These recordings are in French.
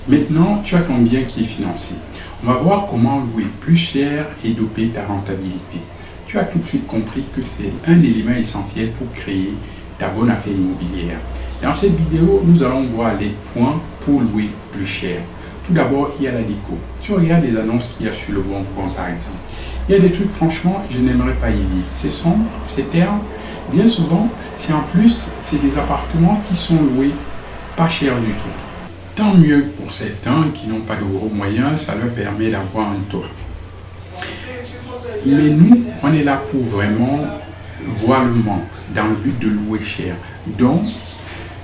Maintenant, tu as ton bien qui est financé. On va voir comment louer plus cher et doper ta rentabilité. Tu as tout de suite compris que c'est un élément essentiel pour créer ta bonne affaire immobilière. Dans cette vidéo, nous allons voir les points pour louer plus cher. Tout d'abord, il y a la déco. Tu regardes les annonces qu'il y a sur le Bon Coin par exemple. Il y a des trucs, franchement, je n'aimerais pas y vivre. C'est sombre, c'est terne. Bien souvent, c'est des appartements qui sont loués pas cher du tout. Tant mieux pour certains qui n'ont pas de gros moyens, ça leur permet d'avoir un toit. Mais nous, on est là pour vraiment voir le manque dans le but de louer cher. Donc,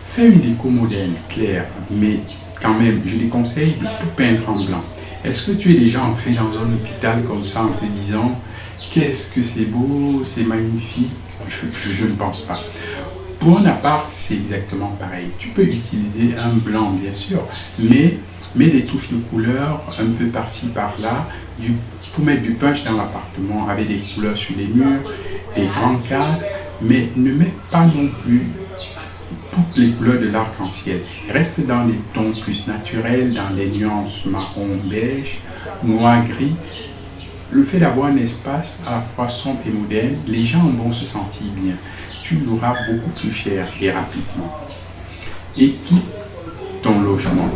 fais une déco moderne, claire, mais quand même, je te conseille de tout peindre en blanc. Est-ce que tu es déjà entré dans un hôpital comme ça en te disant « Qu'est-ce que c'est beau, c'est magnifique ?» Je ne pense pas. Pour un appart, c'est exactement pareil. Tu peux utiliser un blanc, bien sûr, mais mets des touches de couleur un peu par-ci, par-là, pour mettre du punch dans l'appartement avec des couleurs sur les murs, des grands cadres, mais ne mets pas non plus toutes les couleurs de l'arc-en-ciel. Reste dans des tons plus naturels, dans des nuances marron, beige, noir, gris. Le fait d'avoir un espace à la fois sombre et moderne, les gens vont se sentir bien. Tu loueras beaucoup plus cher et rapidement. Équipe ton logement.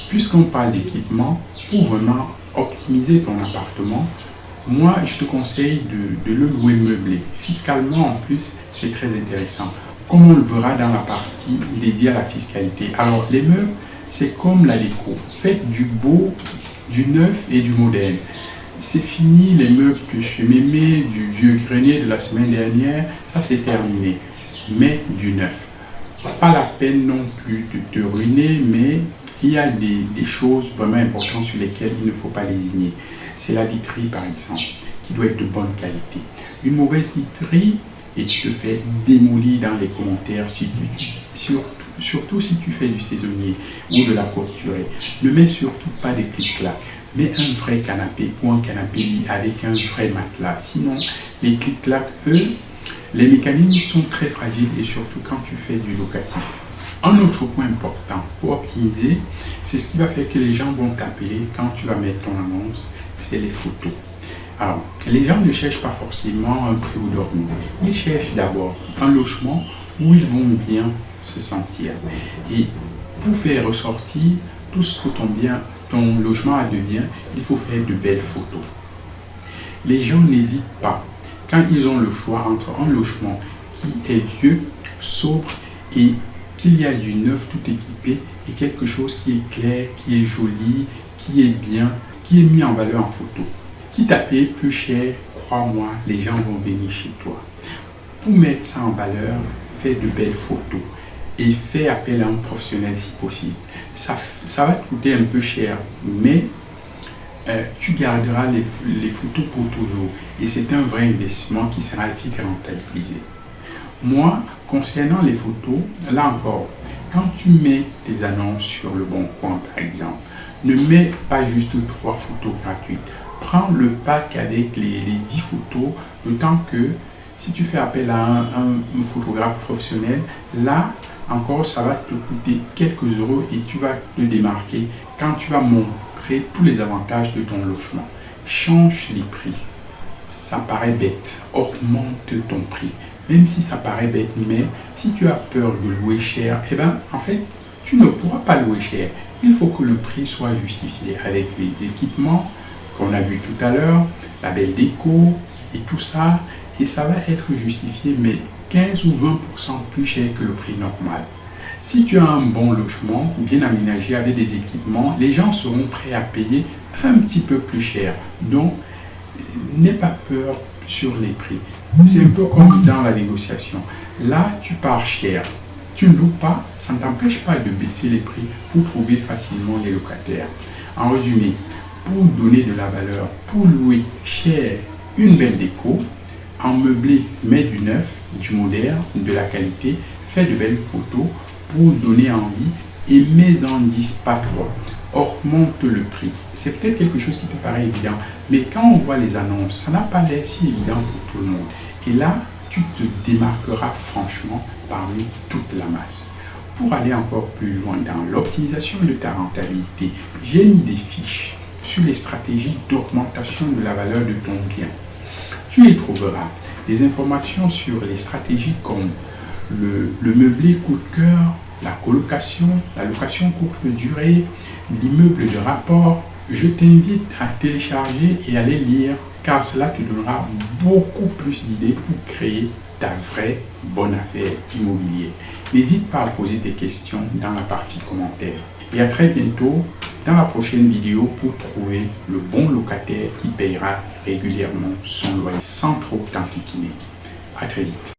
Puisqu'on parle d'équipement, pour vraiment optimiser ton appartement, moi je te conseille de le louer meublé. Fiscalement en plus, c'est très intéressant. Comme on le verra dans la partie dédiée à la fiscalité. Alors les meubles, c'est comme la déco. Faites du beau, du neuf et du moderne. C'est fini les meubles que je m'aimais, du vieux grenier de la semaine dernière, ça c'est terminé. Mais du neuf. Pas la peine non plus de te ruiner, mais il y a des choses vraiment importantes sur lesquelles il ne faut pas lésigner. C'est la literie par exemple, qui doit être de bonne qualité. Une mauvaise literie, et tu te fais démolir dans les commentaires, surtout si tu fais du saisonnier ou de la courturée. Ne mets surtout pas des clics-clacs. Mets un vrai canapé ou un canapé lit avec un vrai matelas. Sinon, les clics-clacs, eux, les mécanismes sont très fragiles et surtout quand tu fais du locatif. Un autre point important pour optimiser, c'est ce qui va faire que les gens vont t'appeler quand tu vas mettre ton annonce, c'est les photos. Alors, les gens ne cherchent pas forcément un prix où dormir. Ils cherchent d'abord un logement où ils vont bien se sentir. Et pour faire ressortir tout ce que ton logement a de bien, il faut faire de belles photos. Les gens n'hésitent pas quand ils ont le choix entre un logement qui est vieux, sobre et qu'il y a du neuf tout équipé et quelque chose qui est clair, qui est joli, qui est bien, qui est mis en valeur en photo. Quitte à payer plus cher, crois-moi, les gens vont venir chez toi. Pour mettre ça en valeur, fais de belles photos et fais appel à un professionnel si possible. Ça va te coûter un peu cher, mais tu garderas les photos pour toujours. Et c'est un vrai investissement qui sera vite rentabilisé. Moi, concernant les photos, là encore, quand tu mets tes annonces sur le Bon Coin par exemple, ne mets pas juste 3 photos gratuites. Prends le pack avec les 10 photos, d'autant que si tu fais appel à un photographe professionnel, là encore ça va te coûter quelques euros et tu vas te démarquer quand tu vas montrer tous les avantages de ton logement. Change les prix. Ça paraît bête, augmente ton prix. Même si ça paraît bête, mais si tu as peur de louer cher, eh ben, en fait, tu ne pourras pas louer cher. Il faut que le prix soit justifié avec les équipements qu'on a vu tout à l'heure, la belle déco et tout ça, et ça va être justifié, mais 15 ou 20% plus cher que le prix normal. Si tu as un bon logement, bien aménagé avec des équipements, les gens seront prêts à payer un petit peu plus cher. Donc, n'aie pas peur sur les prix. C'est un peu comme dans la négociation. Là, tu pars cher. Tu ne loues pas, ça ne t'empêche pas de baisser les prix pour trouver facilement les locataires. En résumé, pour donner de la valeur, pour louer cher une belle déco, en meublé, mets du neuf, du moderne, de la qualité, fais de belles photos pour donner envie et mets-en 10, pas trop. Augmente le prix. C'est peut-être quelque chose qui te paraît évident, mais quand on voit les annonces, ça n'a pas l'air si évident pour tout le monde. Et là, tu te démarqueras franchement parmi toute la masse. Pour aller encore plus loin dans l'optimisation de ta rentabilité, j'ai mis des fiches sur les stratégies d'augmentation de la valeur de ton bien. Tu y trouveras des informations sur les stratégies comme le meublé coup de cœur, la colocation, la location courte durée, l'immeuble de rapport. Je t'invite à télécharger et à les lire car cela te donnera beaucoup plus d'idées pour créer ta vraie bonne affaire immobilière. N'hésite pas à poser tes questions dans la partie commentaires. Et à très bientôt dans la prochaine vidéo pour trouver le bon locataire qui payera régulièrement son loyer sans trop t'enquiquiner. À très vite.